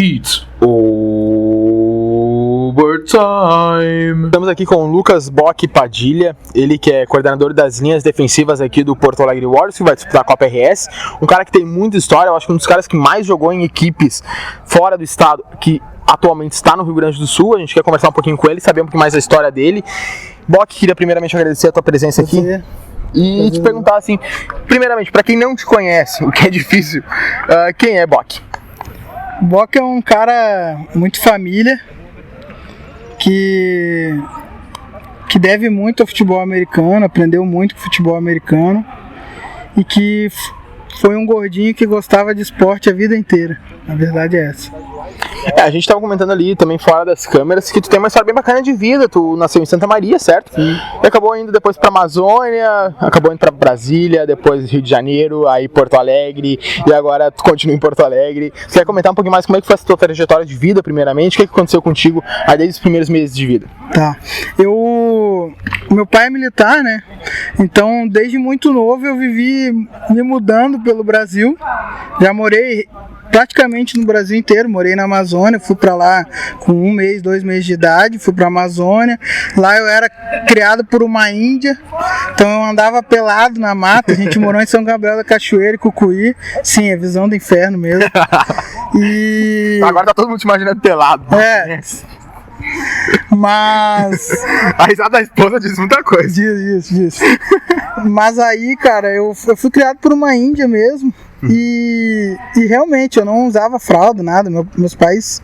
It's overtime. Estamos aqui com o Lucas Bock Padilha, ele que é coordenador das linhas defensivas aqui do Porto Alegre Warriors, que vai disputar a Copa RS. Um cara que tem muita história, eu acho que um dos caras que mais jogou em equipes fora do estado, que atualmente está no Rio Grande do Sul. A gente quer conversar um pouquinho com ele, saber um pouquinho mais da história dele. Bock, queria primeiramente agradecer a tua presença aqui. E te perguntar assim, primeiramente, para quem não te conhece, o que é difícil, quem é Bock? Bock é um cara muito família, que deve muito ao futebol americano, aprendeu muito com o futebol americano e que foi um gordinho que gostava de esporte a vida inteira. A verdade é essa. A gente estava comentando ali também fora das câmeras que tu tem uma história bem bacana de vida. Tu nasceu em Santa Maria, certo? Sim. E acabou indo depois para Amazônia, acabou indo para Brasília, depois Rio de Janeiro, aí Porto Alegre, e agora tu continua em Porto Alegre. Você quer comentar um pouquinho mais como é que foi essa tua trajetória de vida, primeiramente? O que aconteceu contigo aí desde os primeiros meses de vida? Tá. Meu pai é militar, né? Então, desde muito novo eu vivi me mudando pelo Brasil. Já morei praticamente no Brasil inteiro, morei na Amazônia, fui pra lá com 1 mês, 2 meses de idade, fui pra Amazônia. Lá eu era criado por uma índia, então eu andava pelado na mata. A gente morou em São Gabriel da Cachoeira e Cucuí. Sim, é visão do inferno mesmo. E agora tá todo mundo te imaginando pelado. É. Mas a risada da esposa diz muita coisa. Diz. Mas aí, cara, eu fui criado por uma índia mesmo. E realmente eu não usava fralda, nada. Meus pais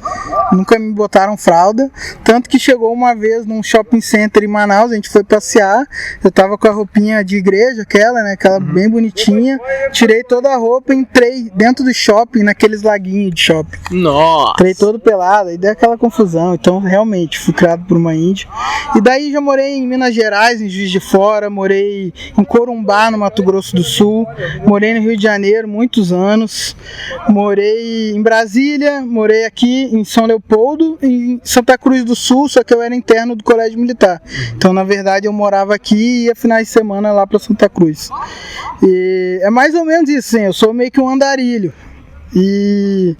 nunca me botaram fralda. Tanto que chegou uma vez num shopping center em Manaus, a gente foi passear. Eu tava com a roupinha de igreja, aquela bem bonitinha. Tirei toda a roupa e entrei dentro do shopping, naqueles laguinhos de shopping. Nossa! Entrei todo pelado e deu aquela confusão. Então realmente fui criado por uma índia. E daí já morei em Minas Gerais, em Juiz de Fora. Morei em Corumbá, no Mato Grosso do Sul. Morei no Rio de Janeiro muitos anos, morei em Brasília, morei aqui em São Leopoldo, em Santa Cruz do Sul, só que eu era interno do Colégio Militar. Então, na verdade, eu morava aqui e ia finais de semana lá para Santa Cruz. E é mais ou menos isso, assim, eu sou meio que um andarilho. E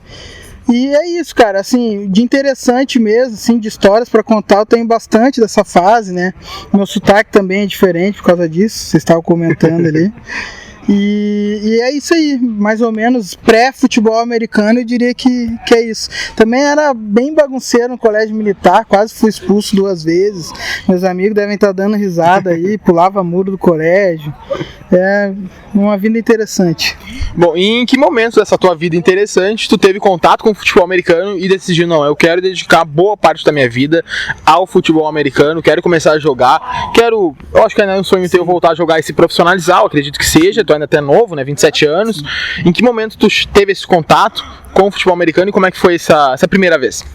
é isso, cara, assim, de interessante mesmo, assim, de histórias para contar, eu tenho bastante dessa fase, né? Meu sotaque também é diferente por causa disso, vocês estavam comentando ali. E é isso aí, mais ou menos pré-futebol americano, eu diria que é isso. Também era bem bagunceiro no colégio militar, quase fui expulso 2 vezes. Meus amigos devem estar dando risada aí, pulava muro do colégio. É uma vida interessante. Bom, e em que momento dessa tua vida interessante tu teve contato com o futebol americano e decidiu, não, eu quero dedicar boa parte da minha vida ao futebol americano, quero começar a jogar, eu acho que ainda é um sonho teu voltar a jogar e se profissionalizar, eu acredito que seja, tu ainda até novo, né, 27 anos. Em que momento tu teve esse contato com o futebol americano e como é que foi essa primeira vez?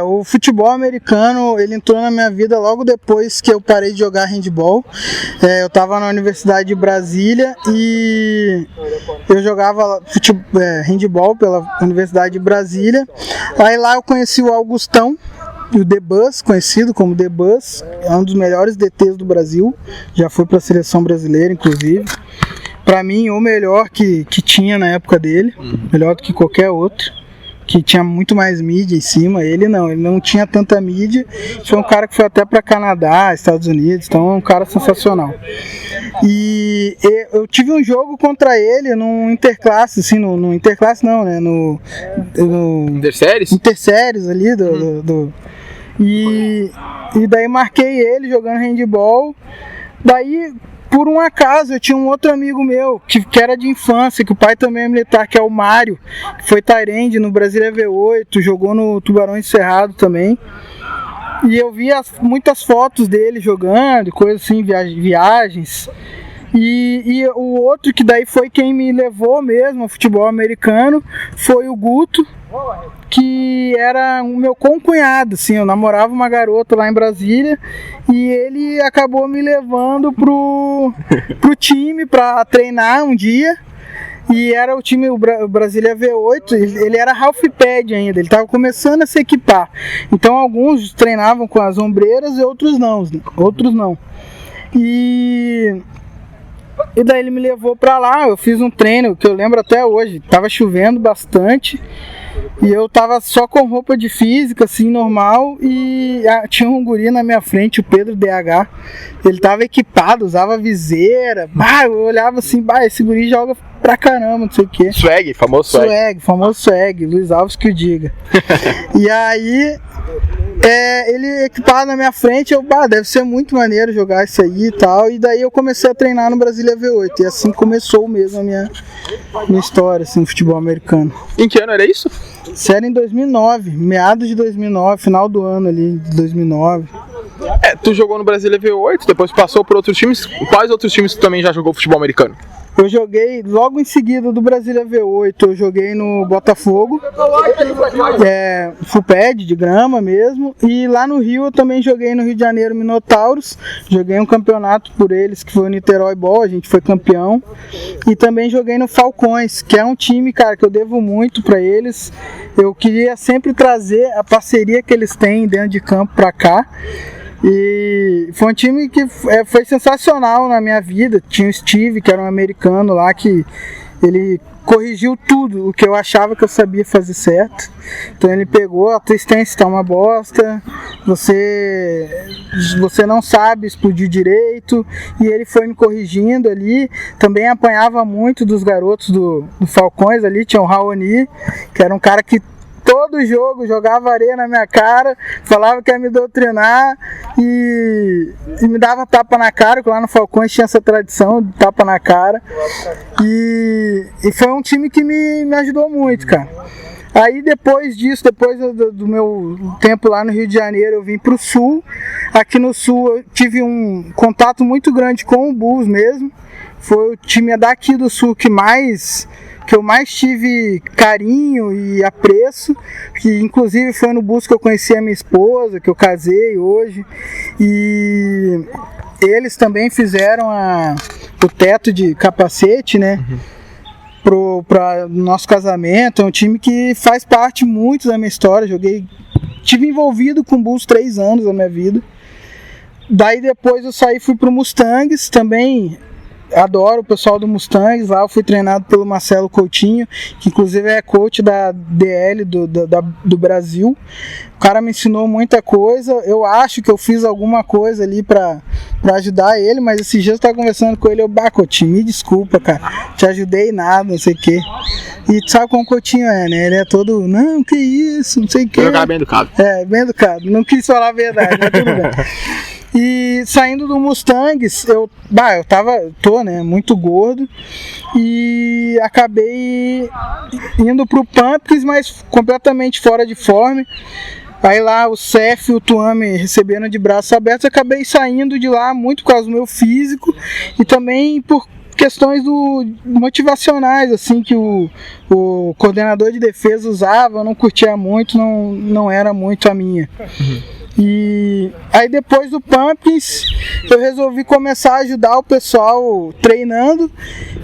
O futebol americano, ele entrou na minha vida logo depois que eu parei de jogar handball. Eu estava na Universidade de Brasília e eu jogava handball pela Universidade de Brasília. Aí lá eu conheci o Augustão, o The Bus, conhecido como The Bus, é um dos melhores DTs do Brasil, já foi para a seleção brasileira, inclusive. Para mim, o melhor que tinha na época dele, melhor do que qualquer outro, que tinha muito mais mídia em cima. Ele não tinha tanta mídia. Foi um cara que foi até para Canadá, Estados Unidos, então é um cara sensacional. E eu tive um jogo contra ele no Interclasse, assim, no Interclasse não, né, no Interséries? Interséries ali e daí marquei ele jogando handball. Daí, por um acaso, eu tinha um outro amigo meu que era de infância, que o pai também é militar, que é o Mário, que foi tight-end no Brasília V8, jogou no Tubarões Cerrado também. E eu via muitas fotos dele jogando, coisas assim, viagens. E o outro que daí foi quem me levou mesmo ao futebol americano foi o Guto, que era o meu concunhado, assim, eu namorava uma garota lá em Brasília e ele acabou me levando pro time para treinar um dia. E era o time, o Brasília V8, ele era half pad ainda, ele estava começando a se equipar. Então alguns treinavam com as ombreiras e outros não. E daí ele me levou pra lá, eu fiz um treino que eu lembro até hoje, tava chovendo bastante. E eu tava só com roupa de física, assim, normal, e tinha um guri na minha frente, o Pedro DH. Ele tava equipado, usava viseira. Eu olhava assim, esse guri joga pra caramba, não sei o quê. Swag, famoso swag. Famoso swag, Luiz Alves que o diga. E aí, ele equipado na minha frente, deve ser muito maneiro jogar isso aí e tal. E daí eu comecei a treinar no Brasília V8. E assim começou mesmo a minha história, assim, no futebol americano. Em que ano era isso? Isso era em 2009, meados de 2009, final do ano ali, de 2009. Tu jogou no Brasília V8, depois passou por outros times. Quais outros times tu também já jogou futebol americano? Eu joguei logo em seguida do Brasília V8, eu joguei no Botafogo, full pad de grama mesmo, e lá no Rio eu também joguei no Rio de Janeiro Minotauros, joguei um campeonato por eles que foi o Niterói Ball, a gente foi campeão, e também joguei no Falcões, que é um time, cara, que eu devo muito pra eles. Eu queria sempre trazer a parceria que eles têm dentro de campo pra cá. E foi um time que foi sensacional na minha vida. Tinha o Steve, que era um americano lá, que ele corrigiu tudo o que eu achava que eu sabia fazer certo. Então ele pegou, a tua stance está uma bosta, você não sabe explodir direito, e ele foi me corrigindo ali. Também apanhava muito dos garotos do Falcões ali, tinha o Raoni, que era um cara que todo jogo jogava areia na minha cara, falava que ia me doutrinar e me dava tapa na cara, porque lá no Falcões tinha essa tradição de tapa na cara. E foi um time que me ajudou muito, cara. Aí depois disso, depois do meu tempo lá no Rio de Janeiro, eu vim pro Sul. Aqui no Sul eu tive um contato muito grande com o Bulls mesmo. Foi o time daqui do Sul que eu mais tive carinho e apreço, que inclusive foi no Bulls que eu conheci a minha esposa, que eu casei hoje, e eles também fizeram o teto de capacete, né, para nosso casamento. É um time que faz parte muito da minha história. Tive envolvido com o Bulls 3 anos da minha vida. Daí depois eu saí e fui pro Mustangs também. Adoro o pessoal do Mustangs. Lá eu fui treinado pelo Marcelo Coutinho, que inclusive é coach da DL do Brasil. O cara me ensinou muita coisa. Eu acho que eu fiz alguma coisa ali pra ajudar ele, mas esses dias eu tava conversando com ele, Coutinho, me desculpa, cara, te ajudei nada, não sei o que. E tu sabe como o Coutinho é, né? Ele é todo, não, que isso, não sei o que. Ele é bem educado. Bem educado. Não quis falar a verdade, mas tudo bem. E saindo do Mustangs, tô, né, muito gordo, e acabei indo pro Pumpkins, mas completamente fora de forma. Aí lá o Cef e o Tuan me receberam de braços abertos. Acabei saindo de lá muito por causa do meu físico e também por questões motivacionais, assim, que o coordenador de defesa usava. Eu não curtia muito, não era muito a minha. E aí depois do Pumpkins eu resolvi começar a ajudar o pessoal treinando,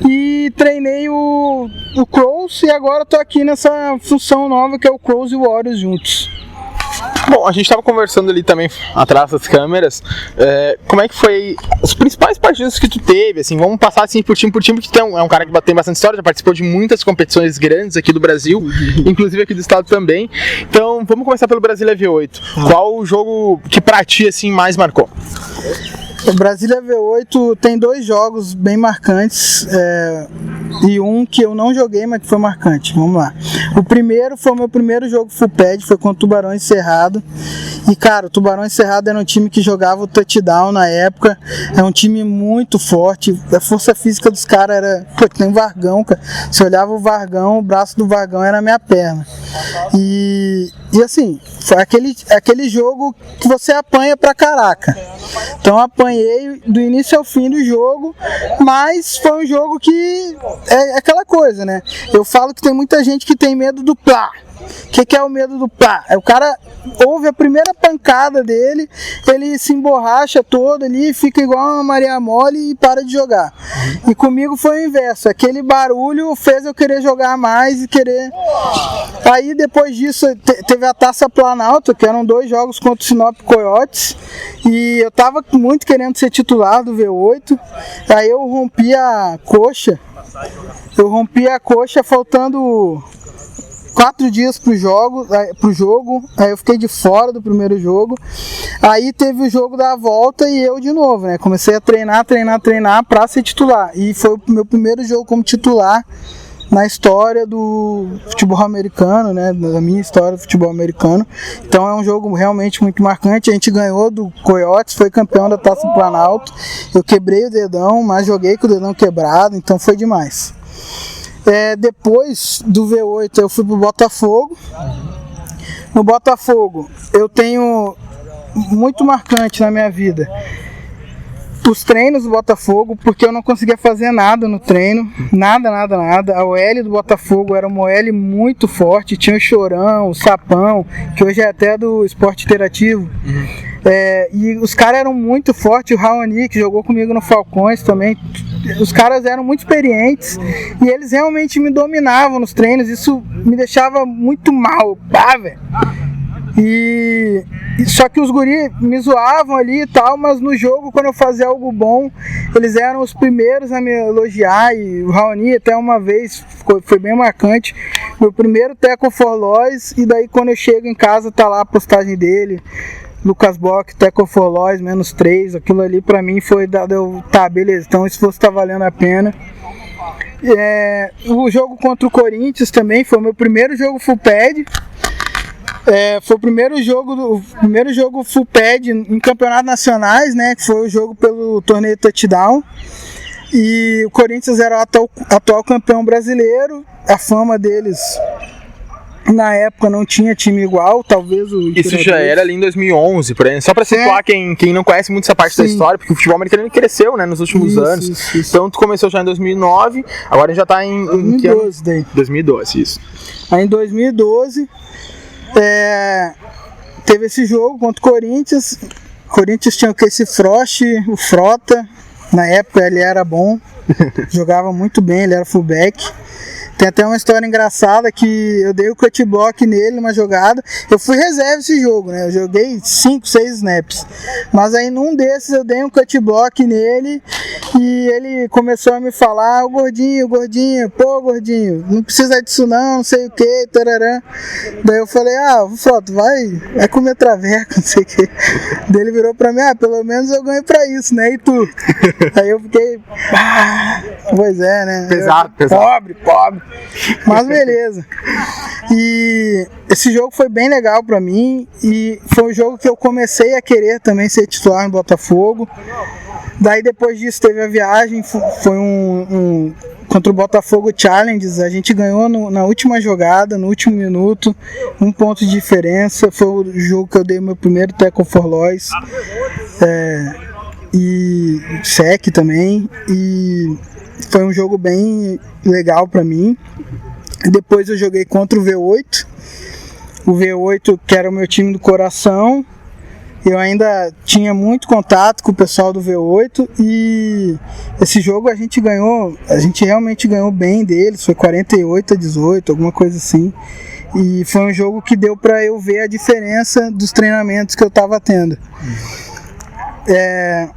e treinei o Crows, e agora estou aqui nessa função nova que é o Crows e o Warriors juntos. Bom, a gente estava conversando ali também atrás das câmeras, como é que foi as principais partidas que tu teve, assim, vamos passar assim por time, porque tu é um cara que tem bastante história, já participou de muitas competições grandes aqui do Brasil, inclusive aqui do estado também. Então vamos começar pelo Brasília V8. Qual o jogo que pra ti assim mais marcou? O Brasília V8 tem 2 jogos bem marcantes, e um que eu não joguei, mas que foi marcante. Vamos lá. O primeiro foi o meu primeiro jogo full pad, foi contra o Tubarões Cerrado. E cara, o Tubarões Cerrado era um time que jogava o touchdown na época. É um time muito forte. A força física dos caras era... tem um Vargão, cara. Você olhava o Vargão, o braço do Vargão era a minha perna. E assim, foi aquele jogo que você apanha pra caraca. Então eu apanhei do início ao fim do jogo, mas foi um jogo que é aquela coisa, né? Eu falo que tem muita gente que tem medo do plá. O que é o medo do plá? O cara ouve a primeira pancada dele, ele se emborracha todo ali, fica igual uma Maria Mole e para de jogar. E comigo foi o inverso, aquele barulho fez eu querer jogar mais e querer... Aí depois disso teve a Taça Planalto, que eram 2 jogos contra o Sinop Coyotes, e eu tava muito querendo ser titular do V8. Aí eu rompi a coxa faltando 4 dias pro jogo, aí eu fiquei de fora do primeiro jogo, aí teve o jogo da volta e eu de novo, né, comecei a treinar pra ser titular, e foi o meu primeiro jogo como titular na história do futebol americano, né, na minha história do futebol americano. Então é um jogo realmente muito marcante. A gente ganhou do Coyotes, foi campeão da Taça Planalto. Eu quebrei o dedão, mas joguei com o dedão quebrado, então foi demais. Depois do V8 eu fui pro Botafogo. No Botafogo eu tenho muito marcante na minha vida os treinos do Botafogo, porque eu não conseguia fazer nada no treino, nada. A OL do Botafogo era uma OL muito forte, tinha o Chorão, o Sapão, que hoje é até do Esporte Interativo. E os caras eram muito fortes, o Raoni, que jogou comigo no Falcões também, os caras eram muito experientes e eles realmente me dominavam nos treinos, isso me deixava muito mal, velho. Só que os guris me zoavam ali e tal, mas no jogo, quando eu fazia algo bom, eles eram os primeiros a me elogiar. E o Raoni até uma vez foi bem marcante, meu primeiro Tackle for Loss, e daí quando eu chego em casa tá lá a postagem dele, Lucas Bock, Tackle for Loss, -3, aquilo ali pra mim foi dado, tá, beleza, então o esforço tá valendo a pena. O jogo contra o Corinthians também foi o meu primeiro jogo full pad. Foi o primeiro jogo full pad em campeonatos nacionais, né? Que foi o jogo pelo torneio Touchdown. E o Corinthians era o atual campeão brasileiro. A fama deles na época não tinha time igual, talvez o... Isso já era ali em 2011, por exemplo. Só pra situar quem não conhece muito essa parte da história, porque o futebol americano cresceu, né, nos últimos anos. Isso. Então tu começou já em 2009, agora já tá em 2012 daí. 2012, isso. Aí em 2012... teve esse jogo contra o Corinthians. O Corinthians tinha o Casey Frost, o Frota. Na época ele era bom, jogava muito bem, ele era fullback. Tem até uma história engraçada que eu dei o cut block nele numa jogada. Eu fui reserva esse jogo, né? Eu joguei 5, 6 snaps. Mas aí num desses eu dei um cut block nele e ele começou a me falar: gordinho, pô, gordinho, não precisa disso não sei o que, tararã. Daí eu falei: Frota, vai comer traveco, não sei o que. Daí ele virou pra mim: pelo menos eu ganho pra isso, né? E tu? Aí eu fiquei: pois é, né? Pesado. Pobre. Mas beleza. E esse jogo foi bem legal pra mim. E foi um jogo que eu comecei a querer também ser titular no Botafogo. Daí depois disso teve a viagem. Foi um contra o Botafogo Challenges. A gente ganhou na última jogada, no último minuto, 1 ponto de diferença. Foi o jogo que eu dei meu primeiro Tackle for Loss. E sec também. E foi um jogo bem legal pra mim. Depois eu joguei contra o V8. O V8, que era o meu time do coração. Eu ainda tinha muito contato com o pessoal do V8. E esse jogo a gente realmente ganhou bem deles. Foi 48-18, alguma coisa assim. E foi um jogo que deu pra eu ver a diferença dos treinamentos que eu tava tendo.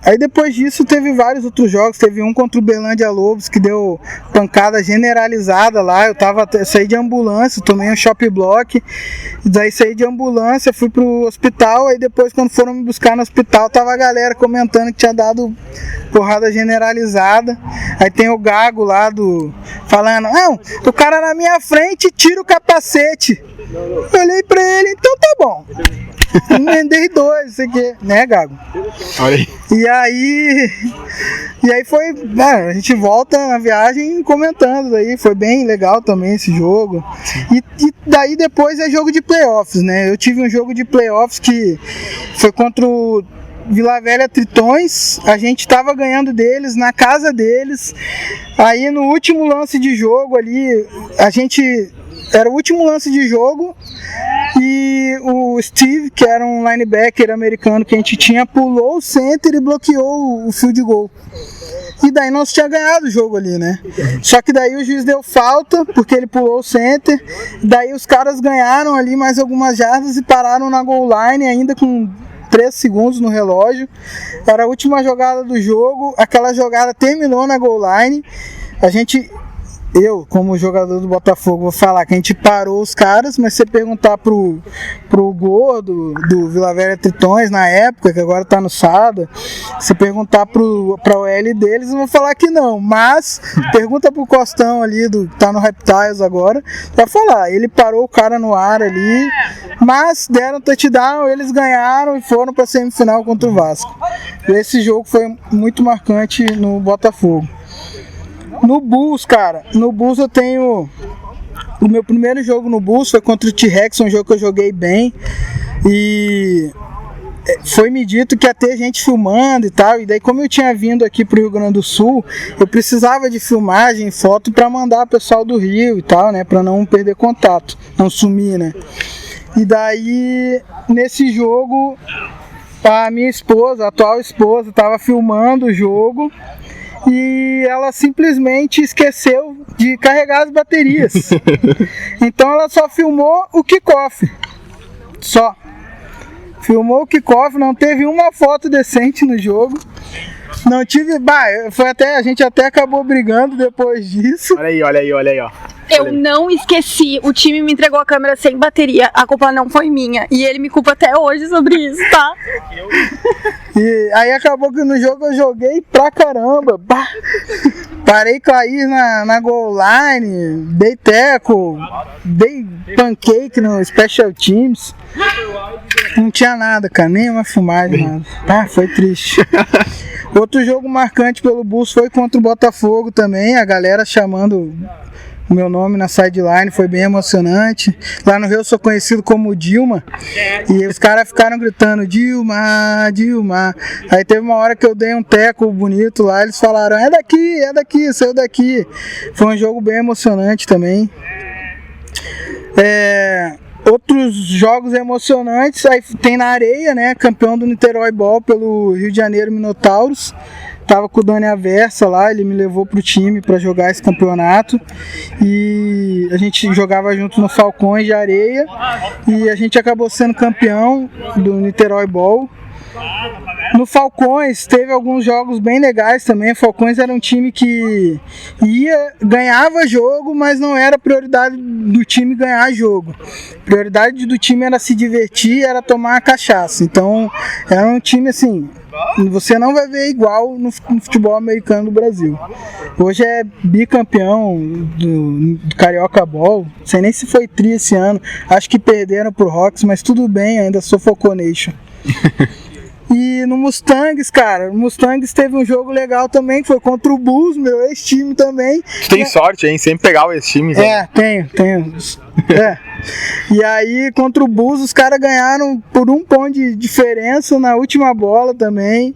Aí depois disso teve vários outros jogos. Teve um contra o Berlândia Lobos que deu pancada generalizada lá. Eu saí de ambulância, tomei um shop block. Daí saí de ambulância, fui pro hospital. Aí depois, quando foram me buscar no hospital, tava a galera comentando que tinha dado porrada generalizada. Aí tem o Gago lá falando: não, o cara na minha frente tira o capacete. Eu olhei pra ele: então tá bom, emendei 2, isso aqui, né, Gago? Olha aí. E aí foi, a gente volta na viagem comentando, daí foi bem legal também esse jogo. E daí depois é jogo de playoffs, né? Eu tive um jogo de playoffs que foi contra o Vila Velha Tritões. A gente tava ganhando deles na casa deles. Aí no último lance de jogo ali, era o último lance de jogo e o Steve, que era um linebacker americano que a gente tinha, pulou o center e bloqueou o field goal. E daí nós tínhamos ganhado o jogo ali, né? Só que daí o juiz deu falta, porque ele pulou o center. Daí os caras ganharam ali mais algumas jardas e pararam na goal line ainda com 3 segundos no relógio. Era a última jogada do jogo. Aquela jogada terminou na goal line. A gente eu, como jogador do Botafogo, vou falar que a gente parou os caras, mas se você perguntar pro Gordo, do Vila Velha Tritões, na época, que agora tá no Sada, se perguntar pra OL deles, eu vou falar que não, mas pergunta pro Costão ali, tá no Reptiles agora, vai falar, ele parou o cara no ar ali, mas deram touchdown, eles ganharam e foram pra semifinal contra o Vasco. Esse jogo foi muito marcante no Botafogo. No Bulls, cara, no Bulls eu tenho... O meu primeiro jogo no Bulls foi contra o T-Rex, um jogo que eu joguei bem. E foi me dito que ia ter gente filmando e tal. E daí, como eu tinha vindo aqui pro Rio Grande do Sul, eu precisava de filmagem, foto para mandar o pessoal do Rio e tal, né? Para não perder contato, não sumir, né? E daí, nesse jogo, a minha esposa, a atual esposa, estava filmando o jogo. E ela simplesmente esqueceu de carregar as baterias. Então ela só filmou o kickoff. Só. Filmou o kickoff, não teve uma foto decente no jogo. Não tive... a gente até acabou brigando depois disso. Olha aí, ó. Eu não esqueci, o time me entregou a câmera sem bateria, a culpa não foi minha. E ele me culpa até hoje sobre isso, tá? E aí acabou que no jogo eu joguei pra caramba. Parei cair na goal line, dei teco, dei pancake no Special Teams. Não tinha nada, cara, nem uma filmagem, nada. Foi triste. Outro jogo marcante pelo Bulls foi contra o Botafogo também, a galera chamando o meu nome na sideline, foi bem emocionante. Lá no Rio eu sou conhecido como Dilma, e os caras ficaram gritando Dilma, Dilma. Aí teve uma hora que eu dei um teco bonito lá, eles falaram, é daqui, saiu daqui. Foi um jogo bem emocionante também. Outros jogos emocionantes, aí tem na areia, né, campeão do Niterói Ball pelo Rio de Janeiro Minotauros. Tava com o Dani Aversa lá, ele me levou pro time para jogar esse campeonato e a gente jogava junto no Falcões de Areia e a gente acabou sendo campeão do Niterói Ball. No Falcões teve alguns jogos bem legais também. O Falcões era um time que ganhava jogo, mas não era prioridade do time ganhar jogo. A prioridade do time era se divertir, era tomar cachaça. Então era um time assim, você não vai ver igual no futebol americano do Brasil. Hoje é bicampeão do Carioca Ball, não sei nem se foi tri esse ano, acho que perderam pro Rocks, mas tudo bem, ainda sou Falconation. E no Mustangs, cara, o Mustangs teve um jogo legal também, que foi contra o Bulls, meu ex-time também. Tu tem sorte, hein? Sempre pegar o ex-time. Tenho. E aí, contra o Bulls, os caras ganharam por 1 ponto de diferença na última bola também.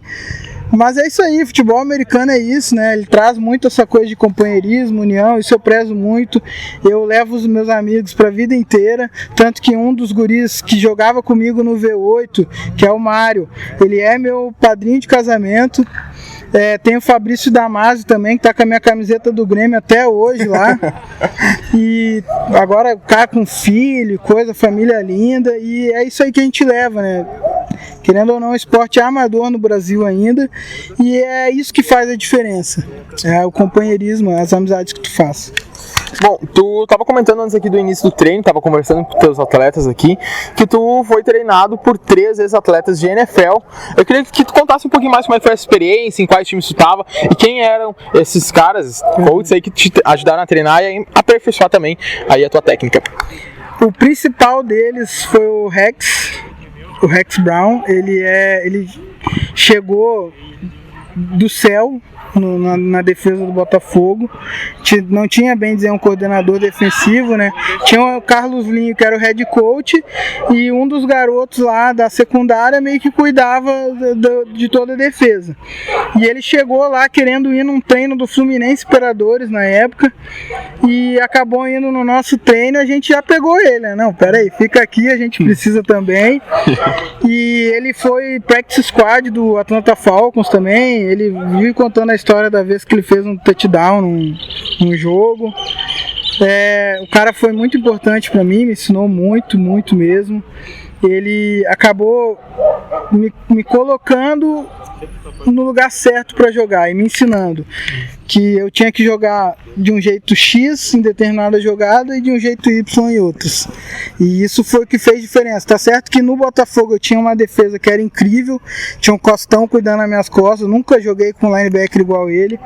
Mas é isso aí, futebol americano é isso, né? Ele traz muito essa coisa de companheirismo, união, isso eu prezo muito. Eu levo os meus amigos pra vida inteira, tanto que um dos guris que jogava comigo no V8, que é o Mário, ele é meu padrinho de casamento. Tem o Fabrício Damasio também, que tá com a minha camiseta do Grêmio até hoje lá. E agora o cara com filho, coisa, família linda. E é isso aí que a gente leva, né? Querendo ou não, o esporte é amador no Brasil ainda. E é isso que faz a diferença. É o companheirismo, as amizades que tu faz. Bom, tu tava comentando antes aqui do início do treino, tava conversando com teus atletas aqui, que tu foi treinado por 3 ex-atletas de NFL. Eu queria que tu contasse um pouquinho mais como é que foi essa experiência, em quais times tu tava, e quem eram esses caras, coaches aí que te ajudaram a treinar e a aperfeiçoar também aí a tua técnica. O principal deles foi o Rex Brown. Ele chegou do céu na defesa do Botafogo. Não tinha, bem dizer, um coordenador defensivo, né? Tinha o Carlos Linho, que era o head coach, e um dos garotos lá da secundária meio que cuidava de toda a defesa. E ele chegou lá querendo ir num treino do Fluminense Imperadores na época, e acabou indo no nosso treino. A gente já pegou ele, né? Não, peraí, fica aqui, a gente precisa também. E ele foi practice squad do Atlanta Falcons também. Ele vive contando a história da vez que ele fez um touchdown num jogo. O cara foi muito importante para mim, me ensinou muito, muito mesmo. Ele acabou me colocando no lugar certo para jogar e me ensinando que eu tinha que jogar de um jeito X em determinada jogada e de um jeito Y em outras. E isso foi o que fez diferença. Tá certo que no Botafogo eu tinha uma defesa que era incrível, tinha um Costão cuidando das minhas costas, eu nunca joguei com um linebacker igual ele.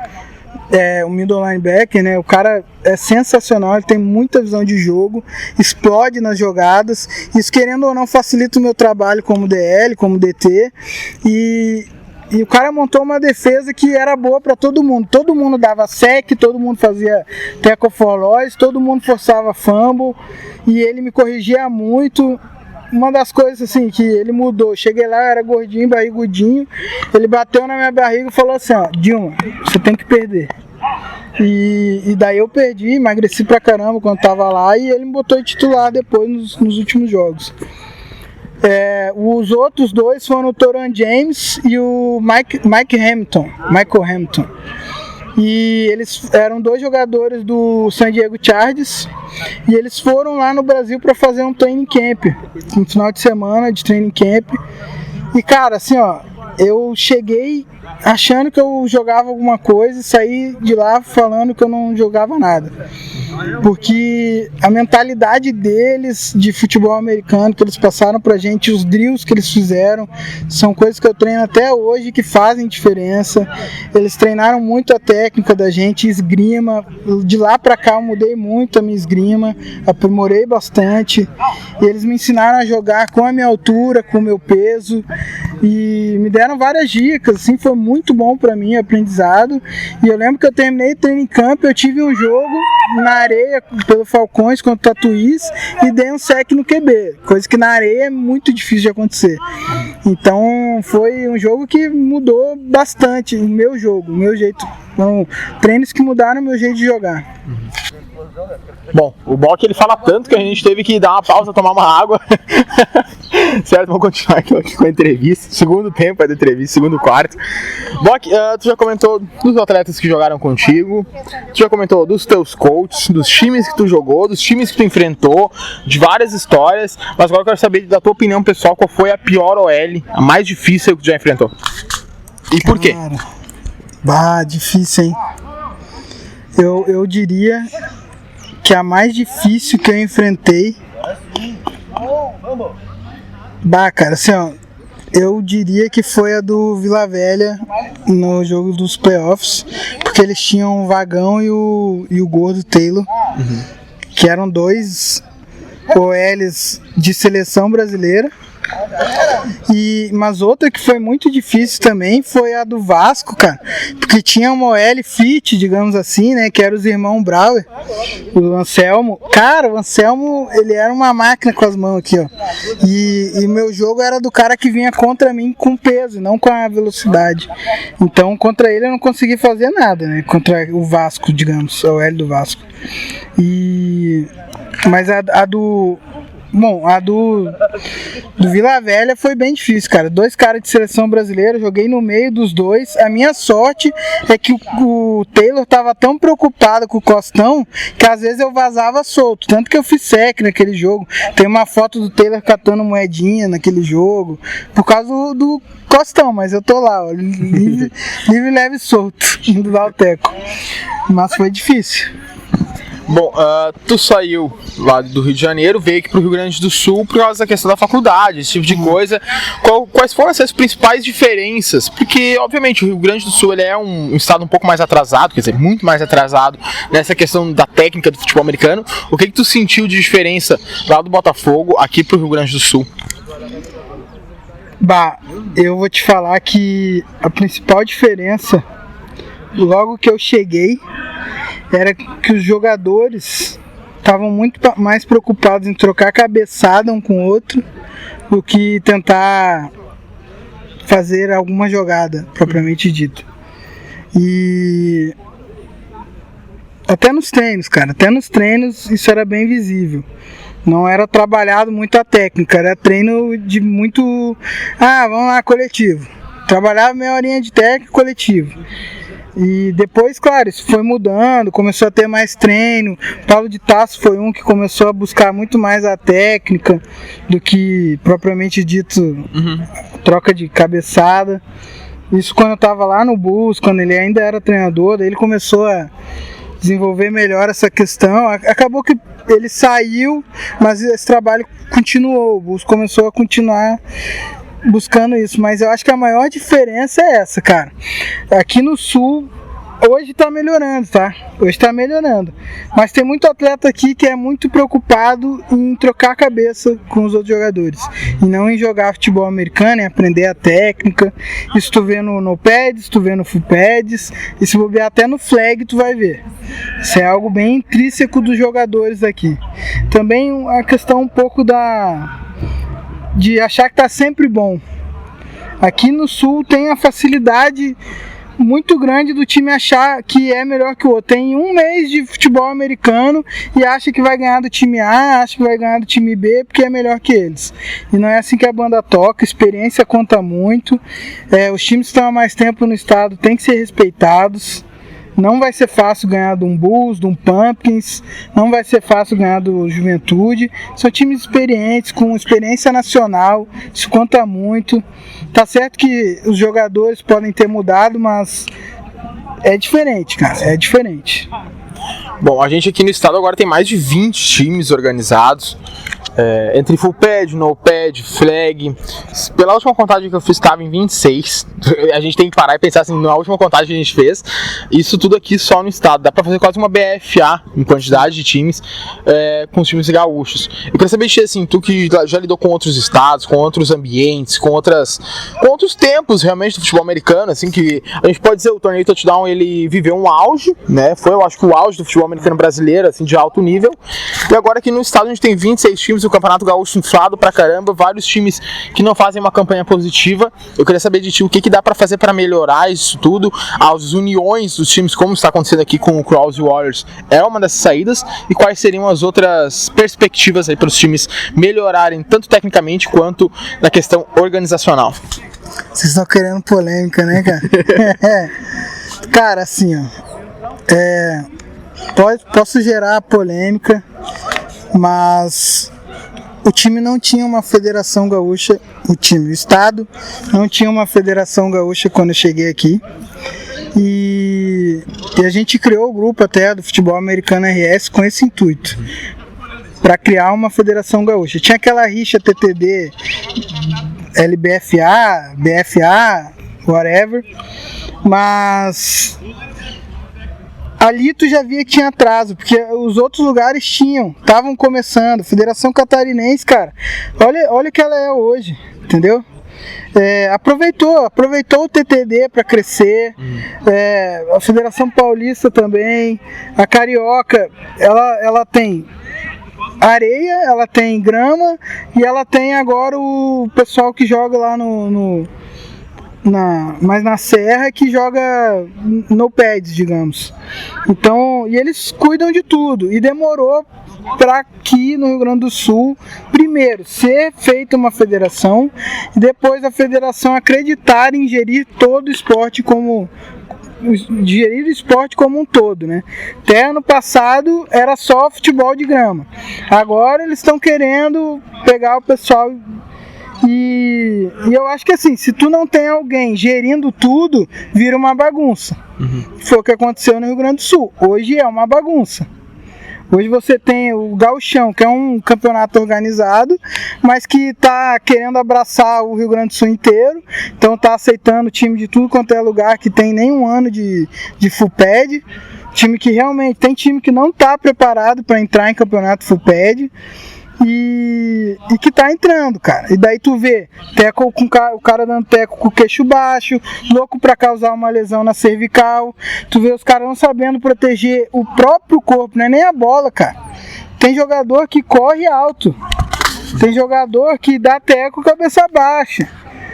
O middle linebacker, né? O cara é sensacional, ele tem muita visão de jogo, explode nas jogadas. Isso, querendo ou não, facilita o meu trabalho como DL, como DT. E o cara montou uma defesa que era boa para todo mundo dava sec, todo mundo fazia tackle for loss, todo mundo forçava fumble, e ele me corrigia muito. Uma das coisas assim que ele mudou, cheguei lá, era gordinho, barrigudinho, ele bateu na minha barriga e falou assim: ó, Dilma, você tem que perder. E daí eu perdi, emagreci pra caramba quando tava lá, e ele me botou de titular depois nos últimos jogos. Os outros dois foram o Toran James e o Michael Hamilton. E eles eram dois jogadores do San Diego Chargers, e eles foram lá no Brasil para fazer um training camp, um final de semana de training camp. E cara, assim, ó, eu cheguei achando que eu jogava alguma coisa e saí de lá falando que eu não jogava nada. Porque a mentalidade deles de futebol americano que eles passaram pra gente, os drills que eles fizeram, são coisas que eu treino até hoje que fazem diferença. Eles treinaram muito a técnica da gente, esgrima. De lá pra cá eu mudei muito a minha esgrima, aprimorei bastante. E eles me ensinaram a jogar com a minha altura, com o meu peso, e me deram várias dicas, assim, foi muito bom pra mim, aprendizado. E eu lembro que eu terminei o training camp, eu tive um jogo na areia pelo Falcões contra o Tatuís e dei um sec no QB, coisa que na areia é muito difícil de acontecer. Então foi um jogo que mudou bastante o meu jogo, o meu jeito. Então, treinos que mudaram o meu jeito de jogar. Bom, o Bock ele fala tanto que a gente teve que dar uma pausa, tomar uma água. Certo, vamos continuar aqui com a entrevista. Segundo tempo da entrevista, segundo quarto. Bock, tu já comentou dos atletas que jogaram contigo, tu já comentou dos teus coaches, dos times que tu jogou, dos times que tu enfrentou, de várias histórias, mas agora eu quero saber da tua opinião pessoal, qual foi a pior OL, a mais difícil que tu já enfrentou? E por quê? Difícil, hein? Eu diria que a mais difícil que eu enfrentei... cara, assim, ó, eu diria que foi a do Vila Velha no jogo dos playoffs, porque eles tinham o Vagão e o Gordo Taylor, que eram dois OLs de seleção brasileira. Mas outra que foi muito difícil também foi a do Vasco, cara, porque tinha uma OL fit, digamos assim, né, que era os irmãos Brauer, o Anselmo. Cara, o Anselmo, ele era uma máquina com as mãos aqui, ó, e meu jogo era do cara que vinha contra mim com peso, não com a velocidade. Então contra ele eu não consegui fazer nada, né, contra o Vasco, digamos, a OL do Vasco. Mas a do Vila Velha foi bem difícil, cara. Dois caras de seleção brasileira, joguei no meio dos dois. A minha sorte é que o Taylor tava tão preocupado com o Costão que às vezes eu vazava solto. Tanto que eu fiz sec naquele jogo. Tem uma foto do Taylor catando moedinha naquele jogo, por causa do Costão, mas eu tô lá, ó, livre, leve e solto, indo lá o teco. Mas foi difícil. Bom, tu saiu lá do Rio de Janeiro, veio aqui pro Rio Grande do Sul por causa da questão da faculdade, esse tipo de coisa. Quais foram essas principais diferenças? Porque, obviamente, o Rio Grande do Sul ele é um estado um pouco mais atrasado, quer dizer, muito mais atrasado nessa questão da técnica do futebol americano. O que tu sentiu de diferença lá do Botafogo aqui pro Rio Grande do Sul? Eu vou te falar que a principal diferença, logo que eu cheguei, era que os jogadores estavam muito mais preocupados em trocar cabeçada um com o outro do que tentar fazer alguma jogada propriamente dito. E até nos treinos isso era bem visível. Não era trabalhado muito a técnica, era treino de muito... vamos lá, coletivo. Trabalhava meia horinha de técnica, coletivo. E depois, claro, isso foi mudando, começou a ter mais treino. Paulo de Tarso foi um que começou a buscar muito mais a técnica do que propriamente dito troca de cabeçada. Isso quando eu estava lá no Bulls, quando ele ainda era treinador, daí ele começou a desenvolver melhor essa questão. Acabou que ele saiu, mas esse trabalho continuou. O Bulls começou a continuar buscando isso, mas eu acho que a maior diferença é essa, cara. Aqui no Sul, hoje tá melhorando, tá? Hoje tá melhorando. Mas tem muito atleta aqui que é muito preocupado em trocar a cabeça com os outros jogadores. E não em jogar futebol americano, em aprender a técnica. Isso tu vê no pads, tu vê no full pads. E se bobear até no flag, tu vai ver. Isso é algo bem intrínseco dos jogadores aqui. Também a questão um pouco de achar que tá sempre bom. Aqui no Sul tem a facilidade muito grande do time achar que é melhor que o outro. Tem um mês de futebol americano e acha que vai ganhar do time A, acha que vai ganhar do time B porque é melhor que eles. E não é assim que a banda toca, experiência conta muito. Os times que estão há mais tempo no estado têm que ser respeitados. Não vai ser fácil ganhar de um Bulls, de um Pumpkins, não vai ser fácil ganhar do Juventude. São times experientes, com experiência nacional, isso conta muito. Tá certo que os jogadores podem ter mudado, mas é diferente, cara, é diferente. Bom, a gente aqui no estado agora tem mais de 20 times organizados. Entre full pad, no pad, flag. Pela última contagem que eu fiz estava em 26. A gente tem que parar e pensar assim, na última contagem que a gente fez, isso tudo aqui só no estado. Dá pra fazer quase uma BFA em quantidade de times com os times gaúchos. Eu queria saber, assim, tu que já lidou com outros estados, com outros ambientes, com outros tempos realmente do futebol americano, assim, que a gente pode dizer, o torneio Touchdown ele viveu um auge, né? Foi, eu acho que o auge do futebol americano brasileiro, assim, de alto nível. E agora aqui no estado a gente tem 26 times, o Campeonato Gaúcho inflado pra caramba, vários times que não fazem uma campanha positiva. Eu queria saber de ti o que dá pra fazer pra melhorar isso tudo. As uniões dos times, como está acontecendo aqui com o Crows Warriors, é uma dessas saídas, e quais seriam as outras perspectivas aí para os times melhorarem, tanto tecnicamente quanto na questão organizacional. Vocês estão querendo polêmica, né, cara? Cara, assim, ó, posso gerar polêmica, mas o time não tinha uma federação gaúcha, o estado não tinha uma federação gaúcha quando eu cheguei aqui. E a gente criou o grupo até do futebol americano RS com esse intuito, para criar uma federação gaúcha. Tinha aquela rixa TTD, LBFA, BFA, whatever, mas ali tu já via que tinha atraso, porque os outros lugares estavam começando. Federação Catarinense, cara, olha o que ela é hoje, entendeu? Aproveitou o TTD para crescer. A Federação Paulista também, a Carioca, ela tem areia, ela tem grama e ela tem agora o pessoal que joga lá mas na serra, que joga no pads, digamos. Então, e eles cuidam de tudo. E demorou para aqui no Rio Grande do Sul, primeiro, ser feita uma federação, e depois a federação acreditar em gerir todo o esporte como um todo, né? Até ano passado era só futebol de grama. Agora eles estão querendo pegar o pessoal. E eu acho que assim, se tu não tem alguém gerindo tudo, vira uma bagunça. Foi o que aconteceu no Rio Grande do Sul. Hoje é uma bagunça. Hoje você tem o Gauchão, que é um campeonato organizado, mas que está querendo abraçar o Rio Grande do Sul inteiro. Então está aceitando time de tudo quanto é lugar, que tem nem um ano de full pad. Time que realmente, tem time que não está preparado para entrar em campeonato full pad. E que tá entrando, cara. E daí tu vê teco com o cara dando teco com o queixo baixo, louco pra causar uma lesão na cervical. Tu vê os caras não sabendo proteger o próprio corpo, não é nem a bola, cara. Tem jogador que corre alto, tem jogador que dá teco cabeça baixa,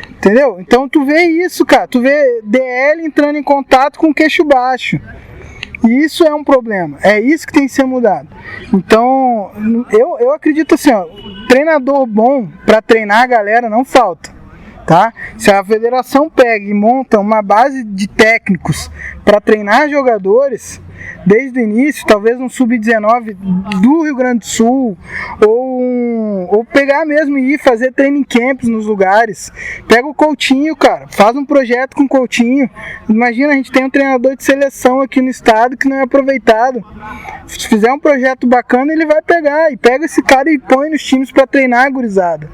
entendeu? Então tu vê isso, cara. Tu vê DL entrando em contato com o queixo baixo. E isso é um problema, é isso que tem que ser mudado. Então, eu acredito assim, ó, treinador bom para treinar a galera não falta, tá? Se a federação pega e monta uma base de técnicos para treinar jogadores desde o início, talvez um sub-19 do Rio Grande do Sul, ou pegar mesmo e ir fazer training camps nos lugares. Pega o Coutinho, cara, faz um projeto com o Coutinho. Imagina, a gente tem um treinador de seleção aqui no estado que não é aproveitado. Se fizer um projeto bacana, ele vai pegar, e pega esse cara e põe nos times para treinar a gurizada,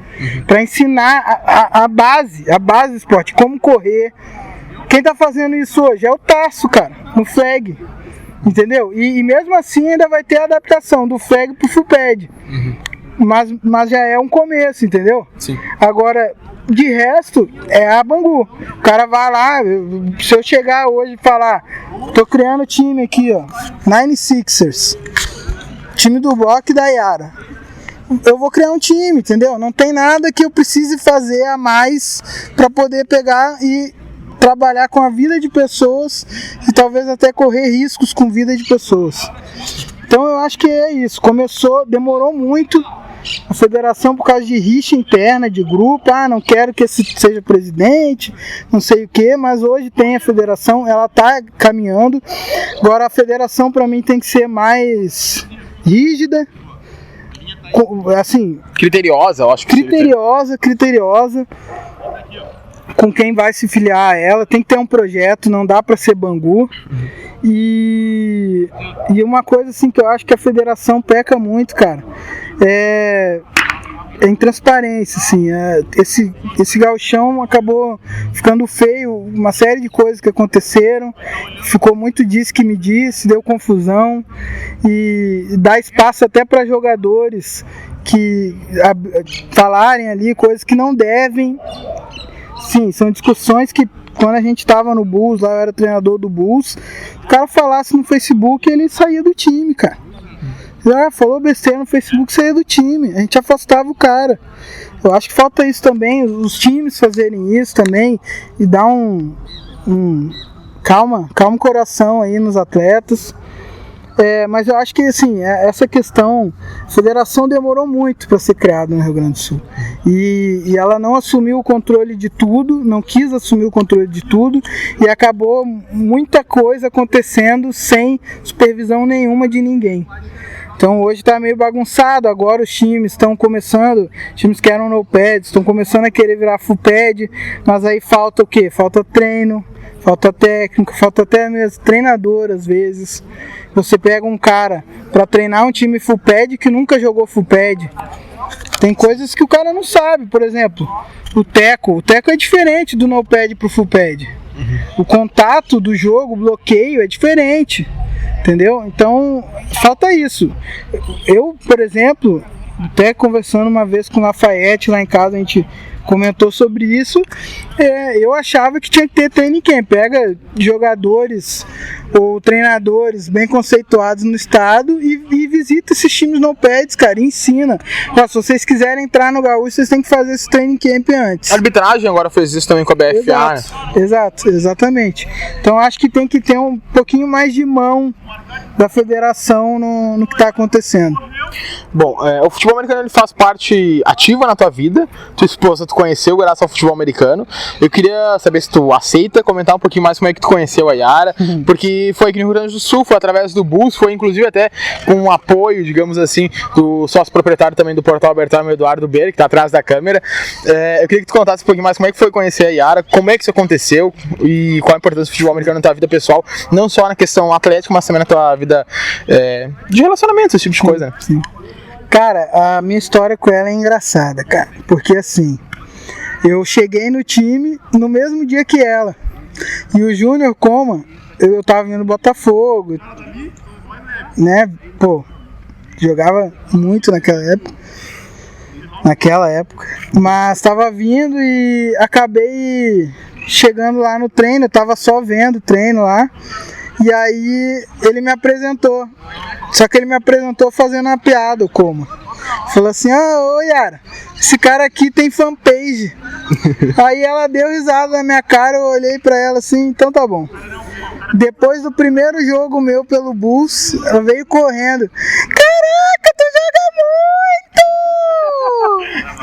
para ensinar a base do esporte, como correr. Quem tá fazendo isso hoje é o Tasso, cara, no flag. Entendeu? E mesmo assim ainda vai ter a adaptação do flag pro full pad. Mas já é um começo, entendeu? Sim. Agora, de resto, é a Bangu. O cara vai lá, se eu chegar hoje e falar, tô criando time aqui, ó, 96ers, time do Bloco e da Yara. Eu vou criar um time, entendeu? Não tem nada que eu precise fazer a mais para poder pegar e trabalhar com a vida de pessoas e talvez até correr riscos com a vida de pessoas. Então eu acho que é isso. Demorou muito a federação por causa de rixa interna, de grupo. Não quero que esse seja presidente, não sei o que, mas hoje tem a federação, ela está caminhando. Agora a federação para mim tem que ser mais rígida, assim, criteriosa, eu acho que criteriosa com quem vai se filiar a ela. Tem que ter um projeto, não dá para ser Bangu. E uma coisa assim que eu acho que a federação peca muito, cara, é intransparência, assim. Esse gauchão acabou ficando feio, uma série de coisas que aconteceram, ficou muito disse que me disse, deu confusão, e dá espaço até para jogadores que falarem ali coisas que não devem. Sim, são discussões que quando a gente estava no Bulls, lá eu era treinador do Bulls, o cara falasse no Facebook, ele saía do time, cara. Falou besteira no Facebook, saía do time, a gente afastava o cara. Eu acho que falta isso também, os times fazerem isso também e dar calma o coração aí nos atletas. Mas eu acho que assim, essa questão, a federação demorou muito para ser criada no Rio Grande do Sul, e ela não assumiu o controle de tudo, não quis assumir o controle de tudo, e acabou muita coisa acontecendo sem supervisão nenhuma de ninguém. Então hoje está meio bagunçado. Agora os times estão começando, times que eram no pad, estão começando a querer virar full pad, mas aí falta o quê? Falta treino, falta técnico, falta até mesmo treinador às vezes. Você pega um cara para treinar um time full pad que nunca jogou full pad. Tem coisas que o cara não sabe, por exemplo, o teco é diferente do no pad pro full pad. O contato do jogo, o bloqueio é diferente. Entendeu? Então, falta isso. Eu, por exemplo, até conversando uma vez com o Lafayette lá em casa, a gente comentou sobre isso. Eu achava que tinha que ter training camp. Pega jogadores ou treinadores bem conceituados no estado e visita esses times no pads, cara, e ensina. Se vocês quiserem entrar no Gaúcho, vocês têm que fazer esse training camp antes. A arbitragem agora fez isso também com a BFA. Exatamente. Então acho que tem que ter um pouquinho mais de mão da federação no que está acontecendo. Bom, o futebol americano ele faz parte ativa na tua vida. Tua esposa tu conheceu graças ao futebol americano. Eu queria saber se tu aceita comentar um pouquinho mais como é que tu conheceu a Yara, porque foi aqui no Rio Grande do Sul, foi através do Bulls, foi inclusive até com um apoio, digamos assim, do sócio proprietário também do Portal Abertão, Eduardo Beira, que está atrás da câmera. Eu queria que tu contasse um pouquinho mais como é que foi conhecer a Yara, como é que isso aconteceu e qual a importância do futebol americano na tua vida pessoal, não só na questão atlética, mas também na tua vida de relacionamento, esse tipo de coisa. Sim. Cara, a minha história com ela é engraçada, cara, porque assim, eu cheguei no time no mesmo dia que ela, e o Júnior Coma, eu tava vindo Botafogo, né, jogava muito naquela época, mas tava vindo e acabei chegando lá no treino, eu tava só vendo o treino lá, e aí ele me apresentou, só que ele me apresentou fazendo uma piada, o Coma. Falou assim, ô Yara, esse cara aqui tem fanpage. Aí ela deu risada na minha cara, eu olhei pra ela assim, então tá bom. Depois do primeiro jogo meu pelo Bulls, ela veio correndo. Caraca, tu joga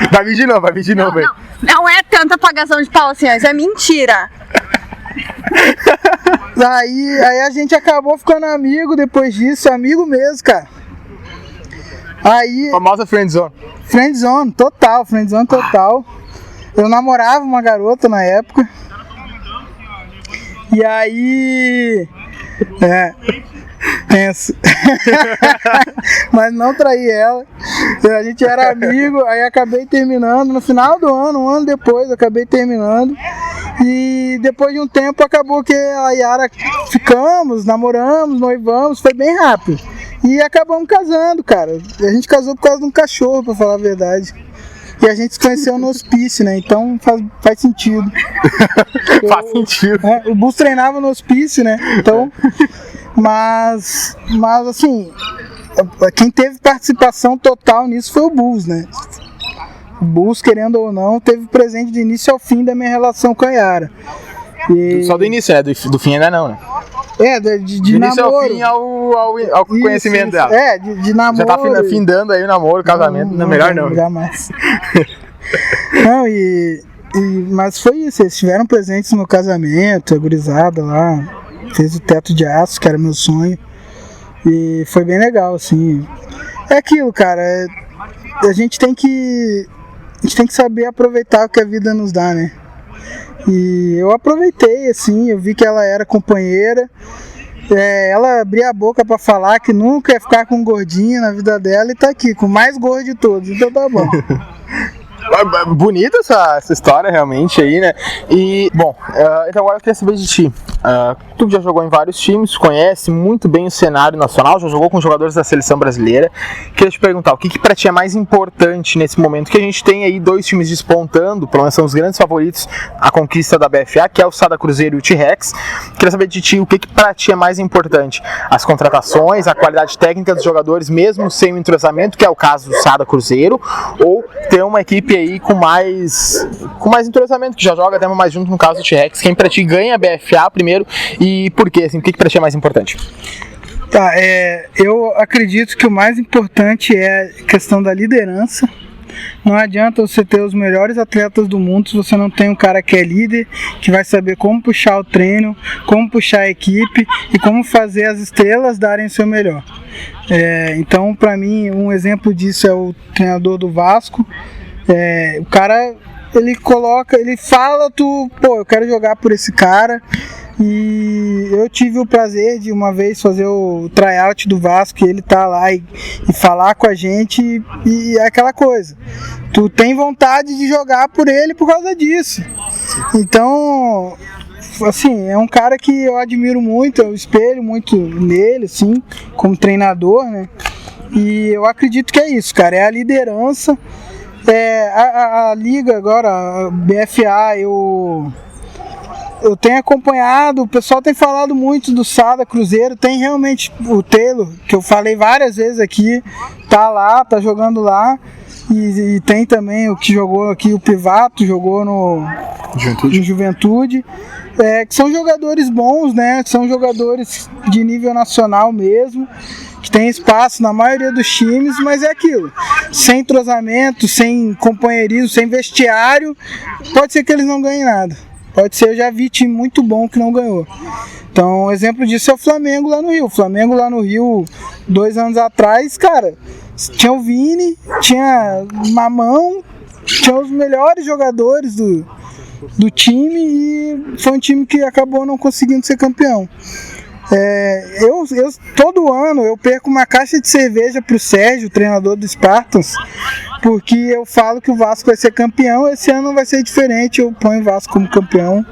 muito! Vai vir de novo, velho. Não é tanta apagação de pau assim, isso é mentira. Aí a gente acabou ficando amigo depois disso, amigo mesmo, cara. Aí... Famosa friendzone. Friendzone total. Eu namorava uma garota na época. E aí... Penso. Mas não traí ela. A gente era amigo, aí acabei terminando. No final do ano, um ano depois, acabei terminando. E depois de um tempo acabou que a Yara ficamos, namoramos, noivamos, foi bem rápido. E acabamos casando, cara. A gente casou por causa de um cachorro, pra falar a verdade. E a gente se conheceu no hospício, né? Então faz sentido. Faz sentido. O Bus treinava no hospício, né? Então, mas assim, quem teve participação total nisso foi o Bus, né? O Bus, querendo ou não, teve presente de início ao fim da minha relação com a Yara. Só do início, né? Do fim ainda não, né? De início namoro. ao fim ao conhecimento dela. De namoro. Já tá findando aí o namoro, o casamento, não, melhor não. Jamais. Não, mas foi isso, eles estiveram presentes no meu casamento, a gurizada lá, fez o teto de aço, que era meu sonho. E foi bem legal, assim. É aquilo, cara, a gente tem que saber aproveitar o que a vida nos dá, né? E eu aproveitei, assim, eu vi que ela era companheira. Ela abria a boca pra falar que nunca ia ficar com um gordinho na vida dela e tá aqui, com o mais gordo de todos, então tá bom. Bonita essa história realmente aí, né? E, bom, então agora eu queria saber de ti. Tu já jogou em vários times, conhece muito bem o cenário nacional, já jogou com jogadores da seleção brasileira. Queria te perguntar, o que pra ti é mais importante nesse momento? Que a gente tem aí dois times despontando, pelo menos são os grandes favoritos à conquista da BFA, que é o Sada Cruzeiro e o T-Rex. Queria saber de ti, o que pra ti é mais importante? As contratações, a qualidade técnica dos jogadores, mesmo sem o entrosamento, que é o caso do Sada Cruzeiro, ou ter uma equipe aí com mais entrosamento, que já joga até mais junto, no caso do T-Rex? Quem pra ti ganha a BFA primeiro e por quê? Assim, o que pra ti é mais importante? Tá, eu acredito que o mais importante é a questão da liderança. Não adianta você ter os melhores atletas do mundo se você não tem um cara que é líder, que vai saber como puxar o treino, como puxar a equipe e como fazer as estrelas darem o seu melhor. Então, para mim, um exemplo disso é o treinador do Vasco. O cara, ele fala, eu quero jogar por esse cara. E eu tive o prazer de uma vez fazer o tryout do Vasco, e ele tá lá e falar com a gente, e é aquela coisa, tu tem vontade de jogar por ele por causa disso. Então, assim, é um cara que eu admiro muito, eu espelho muito nele, assim, como treinador, né? E eu acredito que é isso, cara, é a liderança. A liga agora, a BFA, eu tenho acompanhado, o pessoal tem falado muito do Sada Cruzeiro, tem realmente o Taylor, que eu falei várias vezes aqui, tá lá, tá jogando lá, e tem também o que jogou aqui, o Privato, jogou no Juventude, que são jogadores bons, né, são jogadores de nível nacional mesmo, que tem espaço na maioria dos times, mas é aquilo, sem entrosamento, sem companheirismo, sem vestiário, pode ser que eles não ganhem nada. Pode ser, eu já vi time muito bom que não ganhou. Então, um exemplo disso é o Flamengo lá no Rio. O Flamengo lá no Rio, 2 anos atrás, cara, tinha o Vini, tinha Mamão, tinha os melhores jogadores do time, e foi um time que acabou não conseguindo ser campeão. Todo ano eu perco uma caixa de cerveja pro Sérgio, treinador do Spartans, porque eu falo que o Vasco vai ser campeão. Esse ano não vai ser diferente, eu ponho o Vasco como campeão.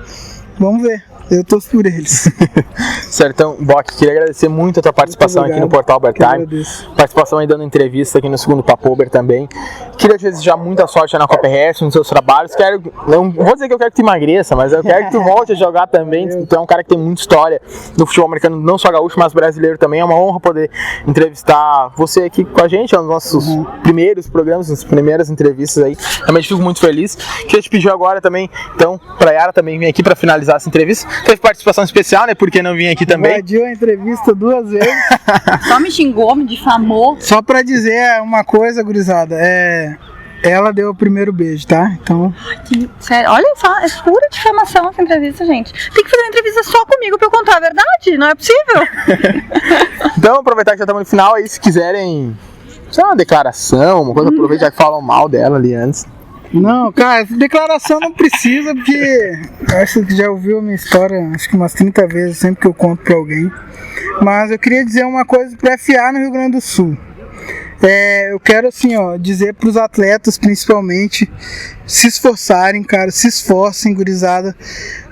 Vamos ver, eu torço por eles. Certo, então, Bock, queria agradecer muito a tua participação aqui no Portal Overtime, participação aí dando entrevista aqui no segundo Papo Uber também. Queria te desejar muita sorte na Copa RS, nos seus trabalhos. Não vou dizer que eu quero que tu emagreça, mas eu quero que tu volte a jogar também. Tu é um cara que tem muita história no futebol americano, não só gaúcho, mas brasileiro também. É uma honra poder entrevistar você aqui com a gente, é um dos nossos primeiros programas, as primeiras entrevistas aí. Realmente fico muito feliz. Queria te pedir agora também, então, pra Yara também vir aqui pra finalizar essa entrevista. Teve participação especial, né? Porque não vim aqui também. Invadiu a entrevista 2 vezes. Só me xingou, me difamou. Só pra dizer uma coisa, gurizada, Ela deu o primeiro beijo, tá? Então. Sério, olha só, é pura difamação essa entrevista, gente. Tem que fazer uma entrevista só comigo pra eu contar a verdade, não é possível. Então, aproveitar que já estamos no final aí, se quiserem, sei lá, uma declaração, uma coisa, aproveita já que falam mal dela ali antes. Não, cara, essa declaração não precisa, porque acho que já ouviu a minha história, acho que umas 30 vezes, sempre que eu conto pra alguém. Mas eu queria dizer uma coisa pra FA no Rio Grande do Sul. Eu quero assim, ó, dizer pros atletas principalmente se esforçarem, cara, se esforcem, gurizada.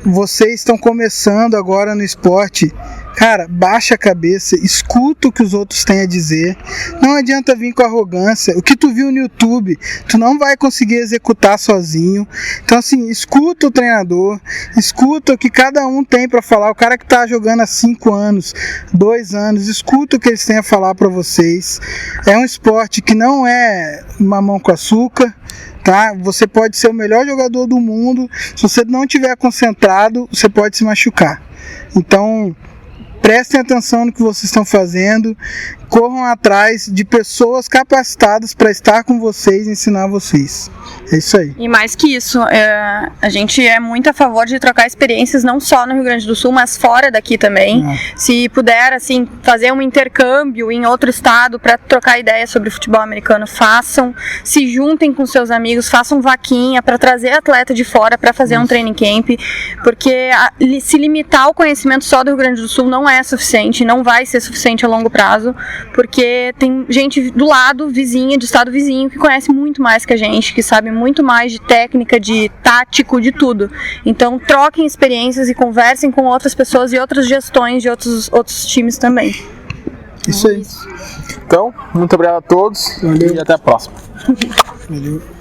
Vocês estão começando agora no esporte. Cara, baixa a cabeça, escuta o que os outros têm a dizer. Não adianta vir com arrogância. O que tu viu no YouTube, tu não vai conseguir executar sozinho. Então assim, escuta o treinador, escuta o que cada um tem para falar. O cara que tá jogando há 5 anos, 2 anos, escuta o que eles têm a falar para vocês. É um esporte que não é mamão com açúcar. Tá? Você pode ser o melhor jogador do mundo, se você não estiver concentrado, você pode se machucar. Então, prestem atenção no que vocês estão fazendo, corram atrás de pessoas capacitadas para estar com vocês e ensinar vocês. É isso aí. E mais que isso, a gente é muito a favor de trocar experiências não só no Rio Grande do Sul, mas fora daqui também. Se puder, assim, fazer um intercâmbio em outro estado para trocar ideias sobre futebol americano, façam. Se juntem com seus amigos, façam vaquinha para trazer atleta de fora para fazer um training camp, porque se limitar ao conhecimento só do Rio Grande do Sul não é suficiente, não vai ser suficiente a longo prazo, porque tem gente do lado, vizinha, de estado vizinho, que conhece muito mais que a gente, que sabe muito mais de técnica, de tático, de tudo. Então troquem experiências e conversem com outras pessoas e outras gestões de outros times também. Isso aí. Então, muito obrigado a todos. Valeu. E até a próxima. Valeu.